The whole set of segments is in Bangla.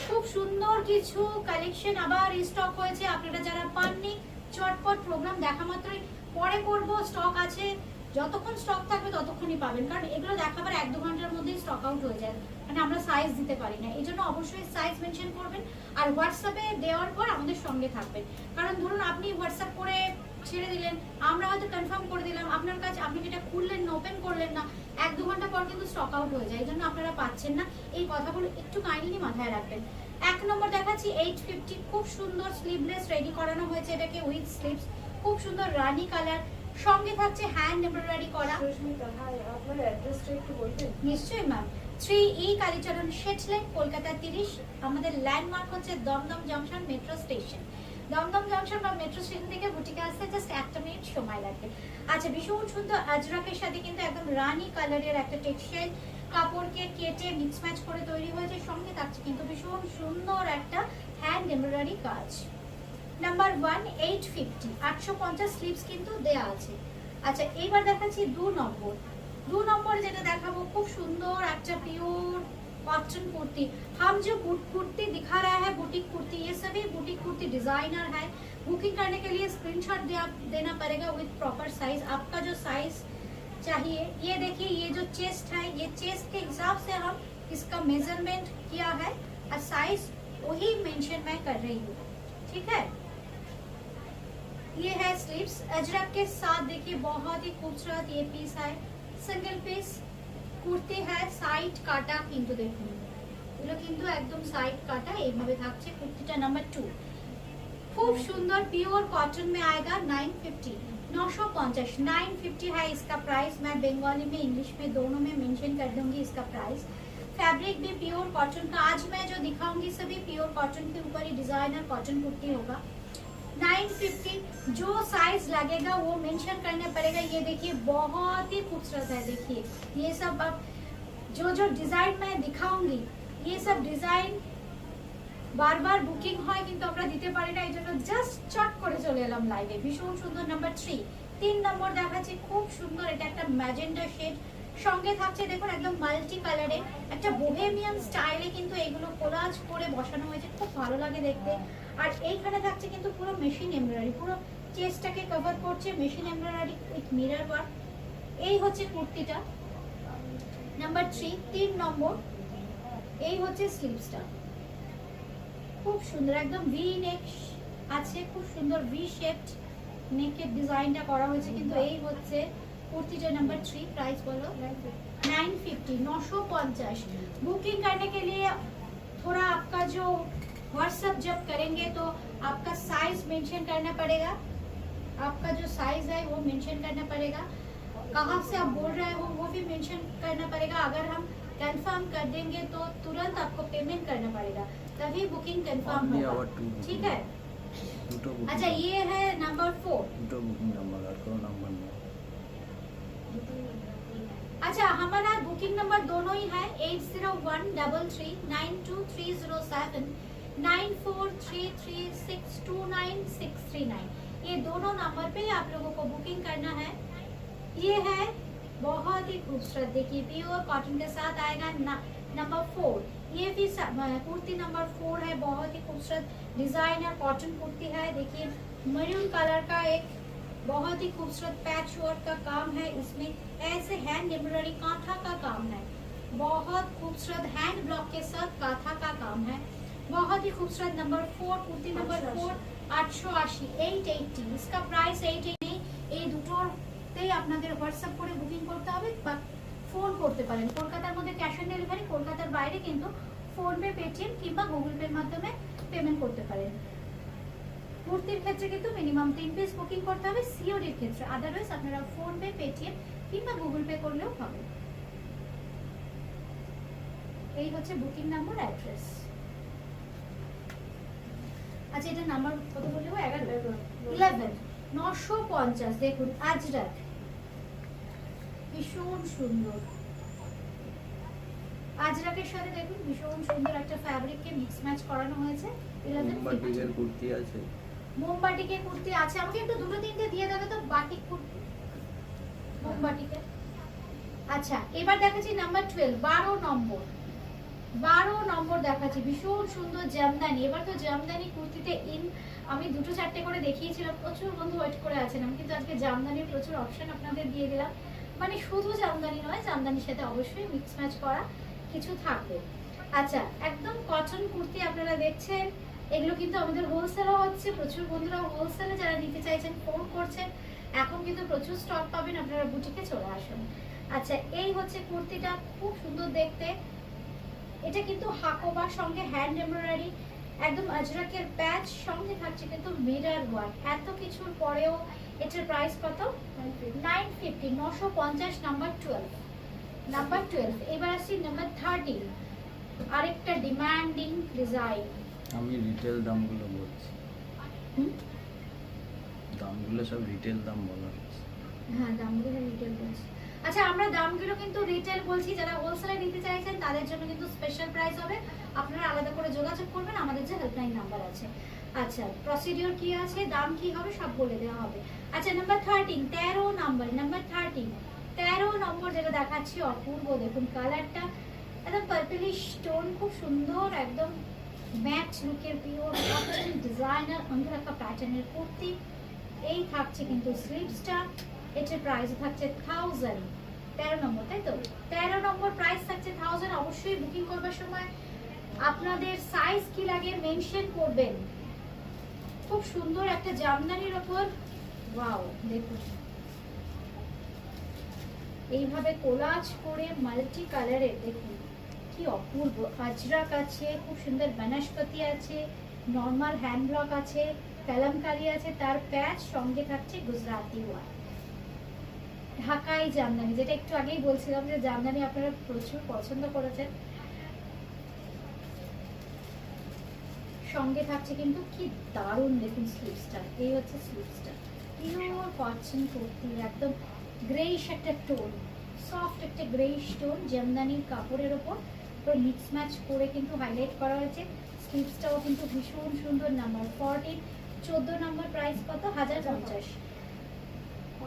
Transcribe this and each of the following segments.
খুব সুন্দর কিছু কালেকশন আবার স্টক হয়েছে, আপনারা যারা পাননি চটপট প্রোগ্রাম দেখা মাত্রই পরে করব, স্টক আছে, যতক্ষণ স্টক থাকবে ততক্ষণই পাবেন, কারণ এগুলো দেখাবার 1-2 ঘন্টার মধ্যেই স্টক আউট হয়ে যায়, মানে আমরা সাইজ দিতে পারি না, এই জন্য অবশ্যই সাইজ মেনশন করবেন আর হোয়াটসঅ্যাপে দেওয়ার পর আমাদের সঙ্গে থাকবেন। কারণ ধরুন আপনি হোয়াটসঅ্যাপ করে ছেড়ে দিলেন, আমরা হয়তো কনফার্ম করে দিলাম, আপনার কাছে আপনি যেটা খুললেন না, ওপেন করলেন না, 1-2 ঘন্টা পর কিন্তু স্টক আউট হয়ে যায়, এই জন্য আপনারা পাচ্ছেন না। এই কথাগুলো একটু কাইন্ডলি মাথায় রাখবেন। 1 নম্বর দেখাচ্ছি 850, খুব সুন্দর স্লিভলেস রেডি করানো হয়েছে এটাকে উইথ স্লিভস, খুব সুন্দর রানি কালার, সঙ্গে থাকছে হ্যান্ড এমব্রয়ডারি করা। আপনার অ্যাড্রেসটা একটু বলবেন? নিশ্চয়ই ma'am, 3E Kalicharan Seth lane, Kolkata 30। আমাদের ল্যান্ডমার্ক হচ্ছে Dum Dum junction metro station. Dum Dum junction বা মেট্রো স্টেশন থেকে বুটিকে আসতে জাস্ট 1 মিনিট সময় লাগবে। আচ্ছা, ভীষণ সুন্দর আজরাকের সাথে কিন্তু একদম রানি কালারের একটা টেক্সটাইল কাপড়কে কেটে মিক্স ম্যাচ করে তৈরি হয়েছে, সঙ্গে থাকছে কিন্তু ভীষণ সুন্দর একটা হ্যান্ড এমব্রয়ডারি কাজ। নাম্বার 1 850, 850 স্লিভস কিন্তু দেয়া আছে। আচ্ছা, এইবার দেখাচ্ছি 2 নম্বর যেটা দেখাবো, খুব সুন্দর একটা পিওর कॉटन कुर्ती। हम जो कुर्ती दिखा रहा है बुटीक कुर्ती, ये सभी बुटीक कुर्ती डिजाइनर है। बुकिंग करने के लिए स्क्रीनशॉट देना पड़ेगा विद प्रॉपर साइज, आपका जो साइज चाहिए। ये देखिए, ये जो चेस्ट है, ये चेस्ट के हिसाब से हम इसका मेजरमेंट किया है और साइज वही मेंशन मैं कर रही हूँ, ठीक है। ये है स्लीव्स अजरक के साथ, देखिए बहुत ही खूबसूरत ये पीस है, सिंगल पीस কুর্তি है, সাইড কাটা কিন্তু দেখুন, এগুলো কিন্তু একদম সাইড কাটা এইভাবে থাকছে কুর্তিটা। নাম্বার 2 खूब सुंदर प्योर कॉटन में आएगा 950, 950 950 है इसका प्राइस। मैं बंगाली में इंग्लिश में दोनों में मेंशन कर दूंगी इसका प्राइस। फैब्रिक भी प्योर कॉटन का, आज मैं जो दिखाऊंगी सभी प्योर कॉटन के ऊपर ही डिजाइनर कॉटन कुर्ती होगा। 950, जो साइज लगेगा वो मेंशन करना पड़ेगा। ये देखिए बहुत ही खूबसूरत है, देखिए ये सब अब जो डिजाइन मैं दिखाऊंगी ये सब डिजाइन बार बार बुकिंग হয় কিন্তু আমরা দিতে পারি না, এইজন্য জাস্ট চট করে চলে এলাম লাইভে। ভীষণ সুন্দর। নাম্বার 3 নম্বর দেখাচ্ছি, খুব সুন্দর, এটা একটা ম্যাজেন্ডা শেড, সঙ্গে থাকছে দেখুন একদম মাল্টি কালারে একটা বোহেমিয়ান স্টাইলে কিন্তু এগুলো কোলাজ করে বসানো হয়েছে, খুব ভালো লাগে দেখতে। আর এইখানে থাকছে কিন্তু পুরো মেশিন এমব্রয়ডারি, পুরো চেস্টটাকে কভার করছে machine embroidery with mirror work. এই হচ্ছে কুর্তিটা। নাম্বার 3 নম্বর, এই হচ্ছে স্লিভসটা, খুব সুন্দর একদম ভি নেক আছে, খুব সুন্দর ভি শেপড নেকের ডিজাইনটা করা হয়েছে কিন্তু এই হচ্ছে कुर्ती। नंबर 3 प्राइस बोलो 950, 950। बुकिंग करने के लिए थोड़ा आपका जो व्हाट्सएप जब करेंगे तो आपका साइज मेंशन करना पड़ेगा, आपका जो साइज है वो मेंशन करना पड़ेगा, कहाँ से आप बोल रहे हो वो भी मेंशन करना पड़ेगा। अगर हम कंफर्म कर देंगे तो तुरंत आपको पेमेंट करना पड़ेगा, तभी बुकिंग कंफर्म होगा, ठीक है। अच्छा, ये है नंबर 4। अच्छा, हमारा बुकिंग नंबर दोनों ही है 8013392307 9433629639। ये दोनों नंबर पे आप लोगों को बुकिंग करना है। ये है बहुत ही खूबसूरत, देखिए प्योर कॉटन के साथ आएगा। नंबर 4 ये भी कुर्ती नंबर 4 है, बहुत ही खूबसूरत डिजाइनर कॉटन कुर्ती है। देखिए मरून कलर का एक बहुत ही खूबसूरत पैच वर्क का काम है, इसमें ऐसे हैंड एम्ब्रॉयडरी कांथा का काम है, बहुत खूबसूरत हैंड ब्लॉक के साथ कांथा का काम है, बहुत ही खूबसूरत। नंबर 4 कुर्ती नंबर 4 880, 880 इसका प्राइस 880। এই দুটোতেই আপনাদের হোয়াটসঅ্যাপ করে বুকিং করতে হবে বা ফোন করতে পারেন। কলকাতার মধ্যে ক্যাশ অন ডেলিভারি, কলকাতার বাইরে কিন্তু ফোনপে, পেটিএম কিংবা গুগল পের মাধ্যমে পেমেন্ট করতে পারেন। কুর্তির ক্ষেত্রে কিন্তু মিনিমাম 3 পিস বুকিং করতে হবে সিওডির ক্ষেত্রে, আদারওয়াইজ আপনারা ফোন পে, পেটিএম কিংবা গুগল পে করলেও হবে। এই হচ্ছে বুকিং নাম্বার, অ্যাড্রেস। আচ্ছা, এটা নাম্বার কত বলবো? 11 950। দেখুন আজরাক, ভীষণ সুন্দর আজরাকের সাথে দেখুন ভীষণ সুন্দর একটা ফ্যাব্রিককে মিক্স ম্যাচ করানো হয়েছে। 11 কুর্তি আছে, মোমবাটিকে কুর্তি আছে, আমাকে একটু দুটো তিনটে দিয়ে দেবে তো বাটিক কুর্তি মোমবাটিকে। আচ্ছা, এবার দেখাচ্ছি নাম্বার 12 নম্বর। 12 নম্বর দেখাচ্ছি, ভীষণ সুন্দর জামদানি। এবার তো জামদানি কুর্তিতে আমি 2-4টে করে দেখিয়েছিলাম, প্রচুর বন্ধু ওয়েট করে আছেন। আমি কিন্তু আজকে জামদানির প্রচুর অপশন আপনাদের দিয়ে দিলাম, মানে শুধু জামদানি নয়, জামদানির সাথে অবশ্যই মিক্স ম্যাচ করা কিছু থাকবে। আচ্ছা, একদম কটন কুর্তি আপনারা দেখছেন, এগুলো কিন্তু আমাদের হোলসেলও হচ্ছে, প্রচুর বন্ধুরা হোলসেলে যারা নিতে চাইছেন ফোন করছেন। এখন কিন্তু প্রচুর স্টক পাবেন, আপনারা বুটিকে চলে আসুন। আচ্ছা, এই হচ্ছে কুর্তিটা, খুব সুন্দর দেখতে। এটা কিন্তু হাকোবার সঙ্গে হ্যান্ড এমব্রয়ডারি, একদম আজরাকের প্যাচ, সঙ্গে থাকছে কিন্তু মিরর ওয়ার্ক। এত কিছুর পরেও এটার প্রাইস কত? 950, 950, নাম্বার 12। নাম্বার 12। এবার আসছি নাম্বার 13, আরেকটা ডিমান্ডিং ডিজাইন। আমি রিটেল দামগুলো বলছি, দামগুলো সব রিটেল দাম বলা হচ্ছে। হ্যাঁ, দামগুলো রিটেল বলছি। আচ্ছা, আমরা দামগুলো কিন্তু রিটেল বলছি, যারা হোলসেলে নিতে চাইছেন তাদের জন্য কিন্তু স্পেশাল প্রাইস হবে, আপনারা আলাদা করে যোগাযোগ করবেন, আমাদের যে হেল্পলাইন নাম্বার আছে। আচ্ছা, প্রসিডিওর কি আছে, দাম কি হবে, সব বলে দেওয়া হবে। আচ্ছা, নাম্বার 13, 13 নাম্বার, নাম্বার 13 নম্বর যেটা দেখাচ্ছি, অপূর্ব দেখুন কালারটা, একদম পার্পলিশ টোন, খুব সুন্দর, একদম ম্যাচ লুকের পিওর কটন ডিজাইনার অঙ্গরাখা প্যাটার্নের কুর্তি। এই থাকছে কিন্তু স্লিভসটা, এটার প্রাইস থাকছে 1000। 13 নম্বর, তাই তো? 13 নম্বর প্রাইস থাকছে 1000। অবশ্যই বুকিং করবার সময় আপনাদের সাইজ কি লাগে মেনশন করবেন। খুব সুন্দর একটা জামদানির উপর, ওয়াও দেখুন, এইভাবে কোলাজ করে মাল্টি কালারের, দেখুন কি অপূর্ব। আজরাক আছে, খুব সুন্দর বনস্পতি আছে, নর্মাল হ্যান্ড ব্লক আছে, কালামকারী আছে, তার প্যাচ, সঙ্গে থাকছে গুজরাটি ওয়ার্ক। ঢাকাই জামদানি, যেটা একটু আগেই বলছিলাম যে জামদানি আপনারা প্রচুর পছন্দ করেছেন। সঙ্গে থাকছে কিন্তু কি দারুণ, দেখুন স্লিভসটা, এই হচ্ছে স্লিভসটা, পিওর কটন কুর্তি, একদম গ্রেইশ একটা টোন, সফট একটা গ্রেইশ টোন জামদানির কাপড়ের ওপর মিক্স ম্যাচ করে কিন্তু হাইলাইট করা হয়েছে। স্লিভসটাও কিন্তু ভীষণ সুন্দর। নাম্বার 14, 14 নম্বর প্রাইস কত? 1050।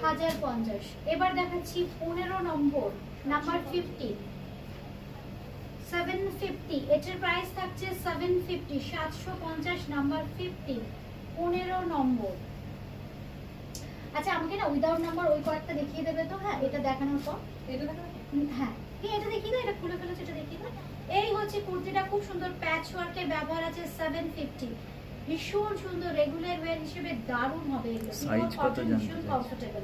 1050। এবার দেখাচ্ছি 15 নম্বর, নাম্বার 15, 750। এটার প্রাইস থাকছে 750, 750, নাম্বার 15, 15 নম্বর। আচ্ছা, আমাকে না উইদাউট নাম্বার ওই কয়েকটা দেখিয়ে দেবে তো? হ্যাঁ, এটা দেখানোর পর হ্যাঁ, এটা দেখিয়ে দাও, এটা খুলে ফেলেছে, এটা দেখিয়ে দাও। এই হচ্ছে কুর্তিটা, খুব সুন্দর প্যাচ ওয়ার্কের ব্যবহার আছে, 750, ভীষণ সুন্দর, রেগুলার ওয়্যার হিসেবে দারুণ হবে এগুলো। সাইজ কত জানতে চাই? কমফোর্টেবল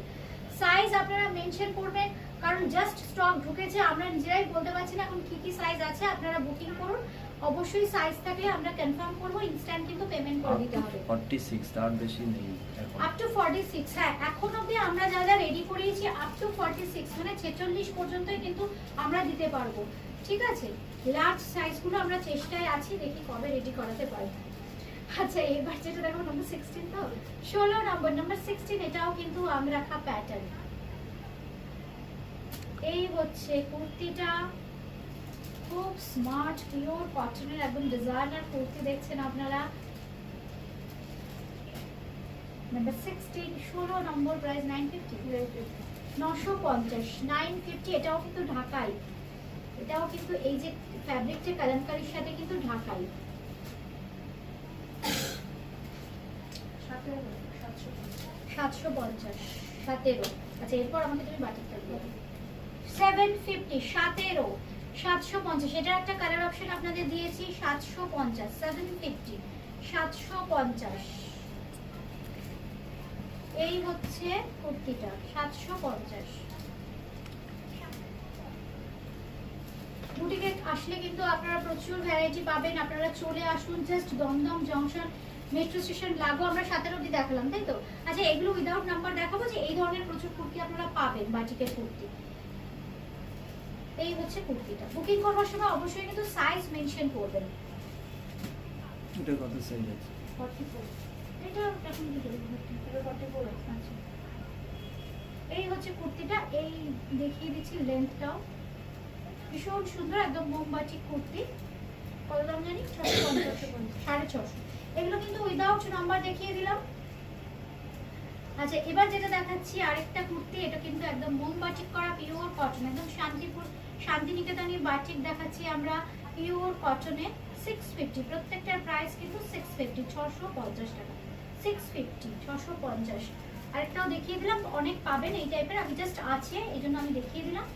সাইজ আপনারা মেনশন করবেন, কারণ জাস্ট স্টক ঢুকেছে, আমরা নিজেরাই বলতে পারছি না এখন কি কি সাইজ আছে। আপনারা বুকিং করুন, অবশ্যই সাইজ থাকলে আমরা কনফার্ম করব, ইনস্ট্যান্ট কিন্তু পেমেন্ট করে দিতে হবে। 46, তার বেশি নেই এখন। আপ টু 46, হ্যাঁ, এখন অবধি আমরা যা যা রেডি করিয়েছি আপ টু 46, মানে 46 পর্যন্তই কিন্তু আমরা দিতে পারবো। ঠিক আছে, লার্জ সাইজগুলো আমরা চেষ্টায় আছি, দেখি কবে রেডি করাতে পারি। আচ্ছা, এবার যেটা দেখো নাম্বার 16, তো 16 নম্বর, নাম্বার 16, এটাও কিন্তু আমরাখা প্যাটার্ন। এই হচ্ছে কুর্তিটা, খুব স্মার্ট পিওর কটনের একদম ডিজাইনার কুর্তি দেখছেন আপনারা। নাম্বার 16, 16 নম্বর, প্রাইস 950, 950, 950। এটাও কিন্তু ঢাকাই, এটাও কিন্তু এই যে ফ্যাব্রিকটা কালামকারীর সাথে কিন্তু ঢাকাই। 750, 17। আচ্ছা, এরপর আমাকে তুমি বাটিকটা দিয়ে 750, 17, 750। এটা একটা কালার অপশন আপনাদের দিয়েছি, 750, 750, 750। এই হচ্ছে কুর্তিটা, 750। বুটিকে আসলে কিন্তু আপনারা প্রচুর ভ্যারাইটি পাবেন, আপনারা চলে আসুন, just Dum Dum junction metro station লাগো। আমরা 17 অবধি দেখালাম, তাই তো? আচ্ছা, এগুলো উইদাউট নাম্বার দেখাবো, যে এই ধরনের প্রচুর কুর্তি আপনারা পাবেন, বাটিকের কুর্তি। এই হচ্ছে কুর্তিটা, বুকিং করবার সময় অবশ্যই কিন্তু সাইজ মেনশন করবেন। এটা কত সাইজ আছে? 44। এটা এখন কি দেব? এটা 44। আচ্ছা, এই হচ্ছে কুর্তিটা, এই দেখিয়ে দিচ্ছি লেন্থটাও ভীষণ সুন্দর, একদম মোমবাটি কুর্তি। কত দাম জানি? 650, 650। এগুলো কিন্তু উইদাউট নাম্বার দেখিয়ে দিলাম। আচ্ছা, এবার যেটা দেখাচ্ছি আরেকটা কুর্তি, এটা কিন্তু একদম মোম বাটিক করা পিওর কটন, একদম শান্তিপুর শান্তিনিকেতনের বাটিক দেখাচ্ছি আমরা। পিওর কটনে 650, প্রত্যেকটার প্রাইস কিন্তু 650, 650 টাকা, 650, 650। আরেকটাও দেখিয়ে দিলাম, অনেক পাবেন এই টাইপের, আমি জাস্ট আছে এই জন্য আমি দেখিয়ে দিলাম।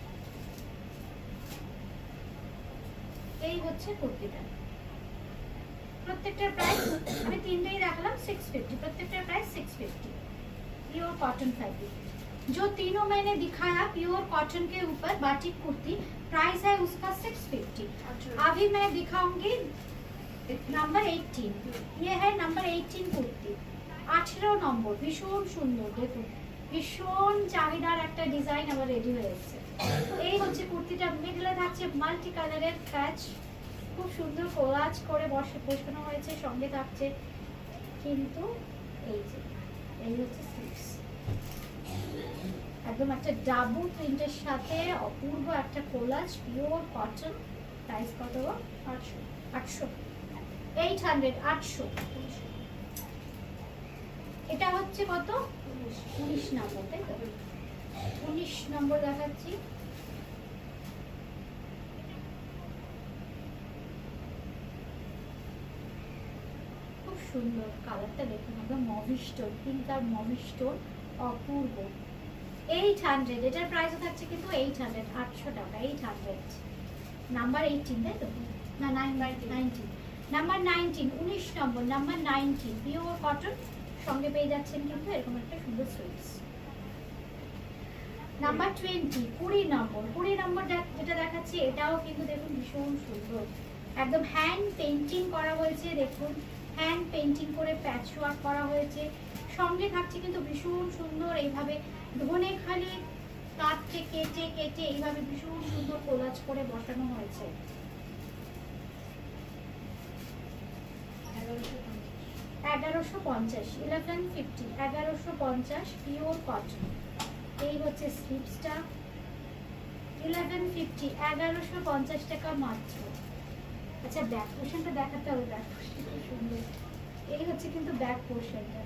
এই হচ্ছে কুর্তিটা, প্রত্যেকটার প্রাইস আমি তিনটেই রাখলাম 650, প্রত্যেকটার প্রাইস 650, प्योर कॉटन फैब्रिक। जो तीनों मैंने दिखाया प्योर कॉटन के ऊपर बाटिक कुर्ती, प्राइस है उसका 650। अभी मैं दिखाऊंगी नंबर 18, ये है नंबर 18 कुर्ती, 18 নম্বর, ভীষণ সুন্দর, দেখুন ভীষণ চাহিদার একটা ডিজাইন আবার রেডি হয়ে এসেছে। এই হচ্ছে কুর্তিটা, মিডলে থাকছে মাল্টি কালারের প্যাচ, খুব সুন্দর কোলাজ করে বসানো হয়েছে, সঙ্গে থাকছে কিন্তু এই যে এই হচ্ছে স্লিভস, একদম একটা ডাবল প্রিন্টের সাথে অপূর্ব একটা কোলাজ, পিওর কটন। প্রাইস কত? 800, 800, 800। এটা হচ্ছে কত? 19 নম্বর, তাই তো? 19 নম্বর দেখাচ্ছি। খুব সুন্দর কালারটা, দেখুন একদম মভি স্টোন, পিঙ্ক আর মভি স্টোন, অপূর্ব। 800, এটার প্রাইসও থাকছে কিন্তু 800, 800 টাকা, 800। নাম্বার 18, তাই তো? না 19, নাম্বার 19, 19 নম্বর, নাম্বার 19 পিওর কটন, সঙ্গে পেয়ে যাচ্ছেন কিন্তু এরকম একটা সুন্দর সুইটস। নাম্বার 20, 20 নম্বর, 20 নম্বর যেটা দেখাচ্ছি এটাও কিন্তু দেখুন ভীষণ সুন্দর, একদম হ্যান্ড পেইন্টিং করা হয়েছে, দেখুন হ্যান্ড পেইন্টিং করে প্যাচ ওয়ার্ক করা হয়েছে, সঙ্গে থাকছে কিন্তু ভীষণ সুন্দর এইভাবে ধনে খালি কাটতে কেটে কেটে এইভাবে ভীষণ সুন্দর কোলাজ করে বসানো হয়েছে। 1150, 1150, 1150 পিওর কটন। এই হচ্ছে স্লিভসটা, 1150, 1150 টাকা মাত্র। আচ্ছা ব্যাক পোর্শনটা দেখাতে হবে, ব্যাক পোর্শনটা সুন্দর, এই হচ্ছে কিন্তু ব্যাক পোর্শনটা,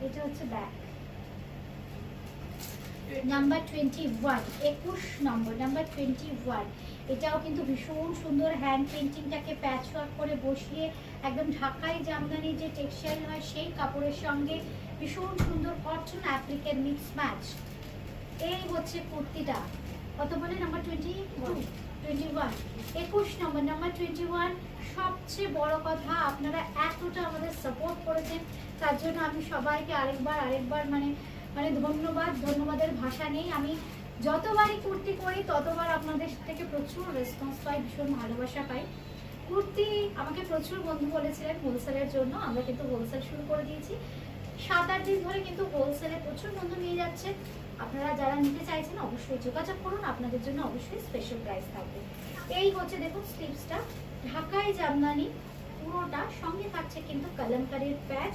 এটা হচ্ছে ব্যাক। নাম্বার 21, 21 নম্বর, নাম্বার 21, এটাও কিন্তু ভীষণ সুন্দর, হ্যান্ড পেইন্টিংটাকে প্যাচ ওয়ার্ক করে বসিয়ে একদম ঢাকাই জামদানি যে টেক্সটাইল হয় সেই কাপড়ের সঙ্গে ভীষণ সুন্দর কটন অ্যাপ্লিকের মিক্স ম্যাচ। এই হচ্ছে কুর্তিটা, কত বলে? নাম্বার 21, 21 নম্বর, নাম্বার 21। সবচেয়ে বড় কথা, আপনারা এতটা আমাদের সাপোর্ট করেছেন, তার জন্য আমি সবাইকে আরেকবার মানে ধন্যবাদের ভাষা নেই। আমি যতবারই কুর্তি করি ততবার আপনাদের থেকে প্রচুর রেসপন্স পাই, ভীষণ ভালোবাসা পাই। কুর্তি আমাকে প্রচুর বন্ধু বলেছিলেন হোলসেলের জন্য, আমরা কিন্তু হোলসেল শুরু করে দিয়েছি, 7-8 দিন ধরে কিন্তু হোলসেলে প্রচুর বন্ধু নিয়ে যাচ্ছে। আপনারা যারা নিতে চাইছেন অবশ্যই যোগাযোগ করুন, আপনাদের জন্য অবশ্যই স্পেশাল প্রাইস থাকবে। এই হচ্ছে দেখুন স্লিভসটা, ঢাকাই জামদানি পুরোটা, সঙ্গে থাকছে কিন্তু কলমকারীর প্যাচ,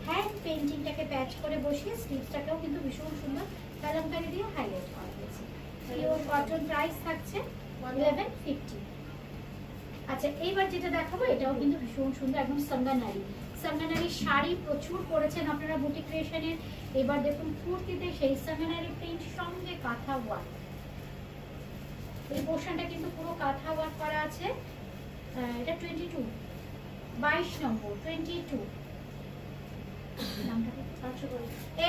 হ্যান্ড পেইন্টিংটাকে প্যাচ করে বসিয়ে স্লিভসটাকেও কিন্তু ভীষণ সুন্দর কলমকারি দিয়ে হাইলাইট করা হয়েছে। পিওর কটন, প্রাইস থাকছে 1150। আচ্ছা এইবার যেটা দেখাবো এটাও কিন্তু ভীষণ সুন্দর, একদম সঙ্গানারি শাড়ি প্রচুর করেছেন আপনারা বুটিক ক্রিয়েশনের। এবার দেখুন কুর্তিতে সেই সঙ্গানারি প্রিন্ট, সঙ্গে কাঁথা ওয়ার্ক, এই পোর্শনটা কিন্তু পুরো কাঁথা ওয়ার্ক করা আছে। এটা 22, 22 নম্বর, 22।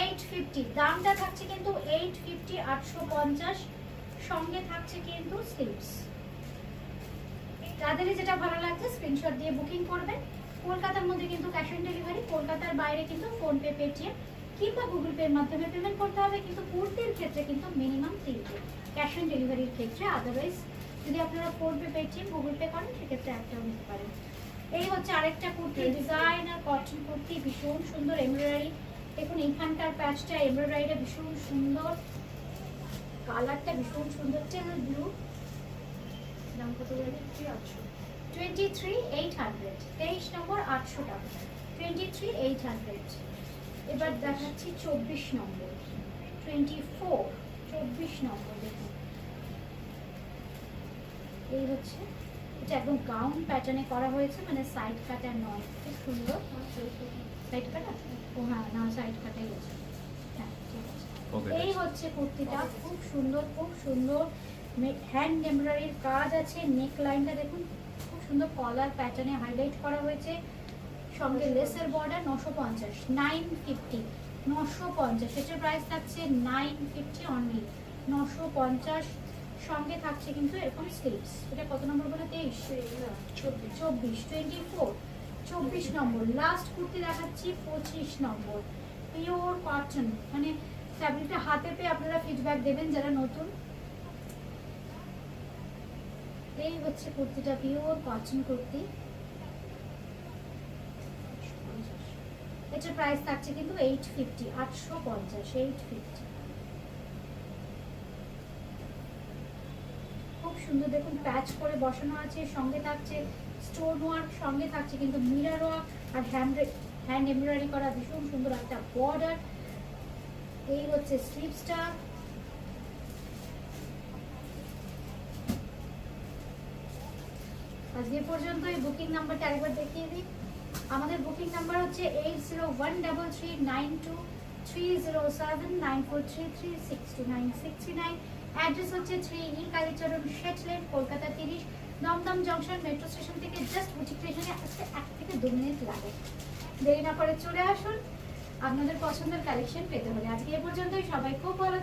850, দামটা থাকছে কিন্তু 850, 850, সঙ্গে থাকছে কিন্তু স্লিভস। যাদেরই যেটা ভালো লাগছে স্ক্রিনশট দিয়ে বুকিং করবেন। কলকাতার মধ্যে কিন্তু ক্যাশ অন ডেলিভারি, কলকাতার বাইরে কিন্তু ফোনপে, পেটিএম কিংবা গুগল পের মাধ্যমে পেমেন্ট করতে হবে, কিন্তু কুর্তির ক্ষেত্রে কিন্তু মিনিমাম 3 ক্যাশ অন ডেলিভারির ক্ষেত্রে। আদারওয়াইজ যদি আপনারা ফোনপে, পেটিএম, গুগল পে করেন সেক্ষেত্রে একটাও নিতে পারেন। এই হচ্ছে আরেকটা কুর্তি, ডিজাইনার কটন কুর্তি, ভীষণ সুন্দর এমব্রয়ডারি, দেখুন এইখানকার প্যাচটা এমব্রয়ডারিটা ভীষণ সুন্দর, কালারটা ভীষণ সুন্দর, টেল ব্লু। দাম কত বলে? 23, 800, 23 নম্বর, 800 টাকা, 23, 800। এবার দেখাচ্ছি 24 নম্বর, 24 নম্বর, দেখুন এই হচ্ছে, এটা একদম গাউন প্যাটার্নে করা হয়েছে, মানে সাইড কাটা নয়, খুব সুন্দর। সাইড কাটা? ও হ্যাঁ, না সাইড কাটাই আছে, হ্যাঁ ঠিক আছে। পকেট এই হচ্ছে কুর্তিটা, খুব সুন্দর হ্যান্ড এমব্রয়ডারির কাজ আছে। নেক লাইনটা দেখুন, খুব সুন্দর কলার প্যাটার্নে হাইলাইট করা হয়েছে, সঙ্গে লেসের বর্ডার। 950, 950, 950। এটার প্রাইস থাকছে 950 অনলি, 950। সঙ্গে থাকছে কিন্তু এরকম স্লিভস। এটা কত নম্বর বলে? 23, 24, 24 নম্বর। লাস্ট কুর্তি দেখাচ্ছি 25 নম্বর, পিওর কটন। মানে ফ্যাব্রিকটা হাতে পেয়ে আপনারা ফিডব্যাক দেবেন যারা নতুন। এই হচ্ছে কুর্তিটা, পিওর কটন কুর্তি। এটার প্রাইস থাকছে কিন্তু 850, 850, 850। খুব সুন্দর দেখুন, প্যাচ করে বসানো আছে, সঙ্গে থাকছে স্টোন ওয়ার্ক, সঙ্গে থাকছে কিন্তু মিরর ওয়ার্ক আর হ্যান্ড এমব্রয়ডারি করা ভীষণ সুন্দর একটা বর্ডার। এই হচ্ছে স্লিভসটা। আজকে পর্যন্ত এই বুকিং নাম্বারটা আরেকবার দেখিয়ে দিই। আমাদের বুকিং নাম্বার হচ্ছে 80133923079433629629। অ্যাড্রেস হচ্ছে 3E কালীচরণ শেটলেন, Kolkata 30, Dumdum junction metro station থেকে জাস্ট বুটিক স্টেশনে আসতে 1 থেকে 2 মিনিট লাগে। দেরি না করে চলে আসুন আপনাদের পছন্দের কালেকশন পেতে হলে। আজকে এ পর্যন্তই, সবাই খুব ভালো থাকুন।